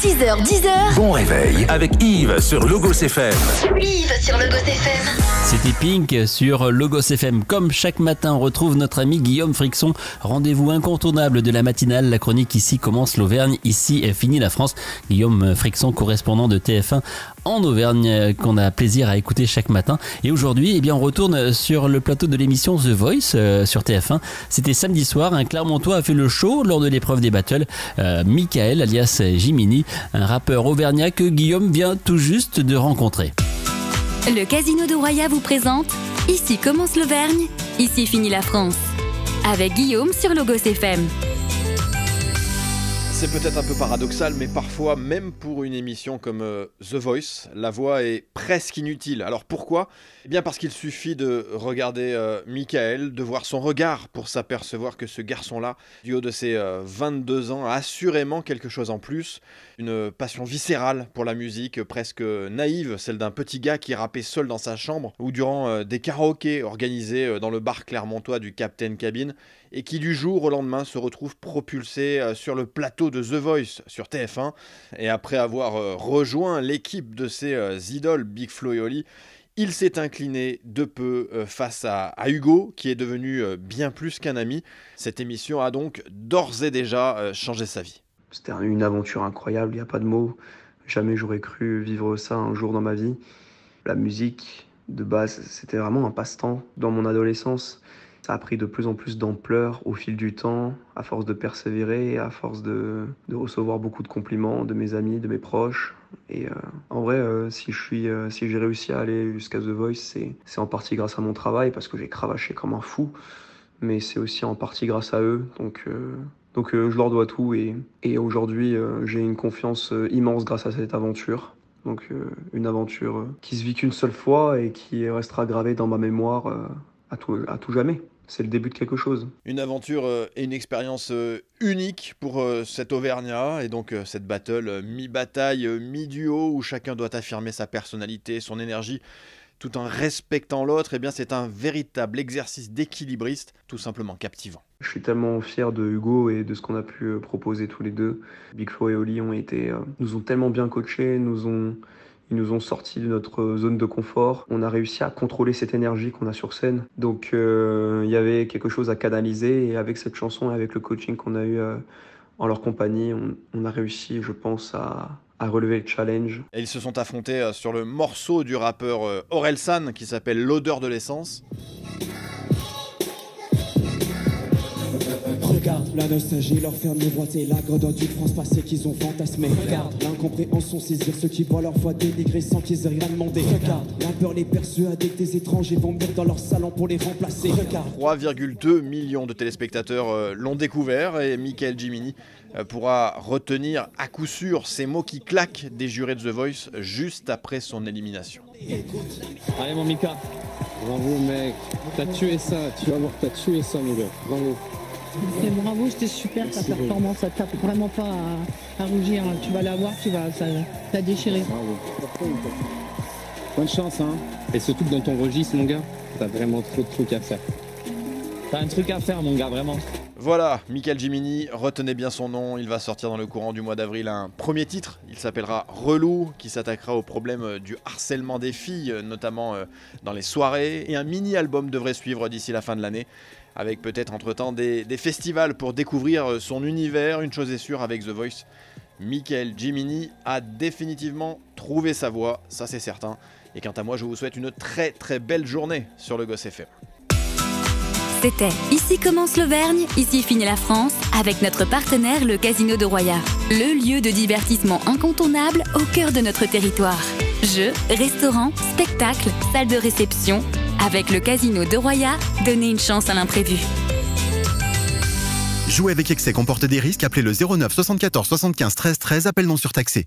6h, 10h. Bon réveil avec Yves sur Logos FM. Yves sur Logos FM. C'était Pink sur Logos FM. Comme chaque matin, on retrouve notre ami Guillaume Frixon. Rendez-vous incontournable de la matinale. La chronique Ici commence l'Auvergne, ici est finie la France. Guillaume Frixon, correspondant de TF1 en Auvergne, qu'on a plaisir à écouter chaque matin. Et aujourd'hui, on retourne sur le plateau de l'émission The Voice sur TF1. C'était samedi soir. Un Clermontois a fait le show lors de l'épreuve des battles. Michael, alias Jiminy, un rappeur auvergnat que Guillaume vient tout juste de rencontrer. Le Casino de Roya vous présente Ici commence l'Auvergne, ici finit la France. Avec Guillaume sur Logos FM. C'est peut-être un peu paradoxal, mais parfois, même pour une émission comme The Voice, la voix est presque inutile. Alors pourquoi ? Eh bien parce qu'il suffit de regarder Michael, de voir son regard pour s'apercevoir que ce garçon-là, du haut de ses 22 ans, a assurément quelque chose en plus. Une passion viscérale pour la musique, presque naïve, celle d'un petit gars qui rappait seul dans sa chambre, ou durant des karaokés organisés dans le bar clermontois du Captain Cabin, et qui du jour au lendemain se retrouve propulsé sur le plateau de The Voice sur TF1, et après avoir rejoint l'équipe de ses idoles Big Flo et Oli, il s'est incliné de peu face à Hugo, qui est devenu bien plus qu'un ami. Cette émission a donc d'ores et déjà changé sa vie. C'était une aventure incroyable, il n'y a pas de mots. Jamais j'aurais cru vivre ça un jour dans ma vie. La musique, de base, c'était vraiment un passe-temps dans mon adolescence. Ça a pris de plus en plus d'ampleur au fil du temps, à force de persévérer, à force de recevoir beaucoup de compliments de mes amis, de mes proches. Et en vrai, si j'ai réussi à aller jusqu'à The Voice, c'est en partie grâce à mon travail, parce que j'ai cravaché comme un fou. Mais c'est aussi en partie grâce à eux. Donc je leur dois tout. Et aujourd'hui, j'ai une confiance immense grâce à cette aventure. Donc une aventure qui se vit qu'une seule fois et qui restera gravée dans ma mémoire à tout jamais. C'est le début de quelque chose. Une aventure et une expérience unique pour cet Auvergnat, et donc cette battle mi-bataille, mi-duo, où chacun doit affirmer sa personnalité, son énergie, tout en respectant l'autre. Eh bien, c'est un véritable exercice d'équilibriste, tout simplement captivant. Je suis tellement fier de Hugo et de ce qu'on a pu proposer tous les deux. Big Flo et Oli nous ont tellement bien coachés, ils nous ont sortis de notre zone de confort. On a réussi à contrôler cette énergie qu'on a sur scène. Donc il y avait quelque chose à canaliser, et avec cette chanson et avec le coaching qu'on a eu en leur compagnie, on a réussi, je pense, à relever le challenge. Et ils se sont affrontés sur le morceau du rappeur Orelsan qui s'appelle L'odeur de l'essence. Regarde la nostalgie, leur faire miroiter la grandeur d'une France passée qu'ils ont fantasmé. Regarde l'incompréhension saisir ceux qui voient leur voix dénigrée sans qu'ils aient rien demandé. Regarde la peur les persuader que des étrangers vont venir dans leur salon pour les remplacer. Regarde. 3,2 millions de téléspectateurs l'ont découvert, et Michael Jiminy pourra retenir à coup sûr ces mots qui claquent des jurés de The Voice juste après son élimination. Allez mon Mika, bravo mec, t'as tué ça, tu vas voir, t'as tué ça mon gars, bravo. Et bravo, c'était super ta performance, ça tape vraiment pas à rougir, tu vas la voir, ça déchiré. Bravo. Bonne chance hein, et surtout que dans ton registre mon gars, t'as vraiment trop de trucs à faire. T'as un truc à faire mon gars, vraiment. Voilà, Michael Jiminy, retenez bien son nom, il va sortir dans le courant du mois d'avril un premier titre, il s'appellera Relou, qui s'attaquera au problème du harcèlement des filles, notamment dans les soirées, et un mini-album devrait suivre d'ici la fin de l'année, avec peut-être entre-temps des festivals pour découvrir son univers. Une chose est sûre avec The Voice, Michael Jiminy a définitivement trouvé sa voie, ça c'est certain, et quant à moi je vous souhaite une très très belle journée sur Logos FM. C'était Ici commence l'Auvergne, ici finit la France, avec notre partenaire le Casino de Roya. Le lieu de divertissement incontournable au cœur de notre territoire. Jeux, restaurants, spectacles, salles de réception. Avec le Casino de Roya, donnez une chance à l'imprévu. Jouer avec excès comporte des risques. Appelez le 09 74 75 13 13, appel non surtaxé.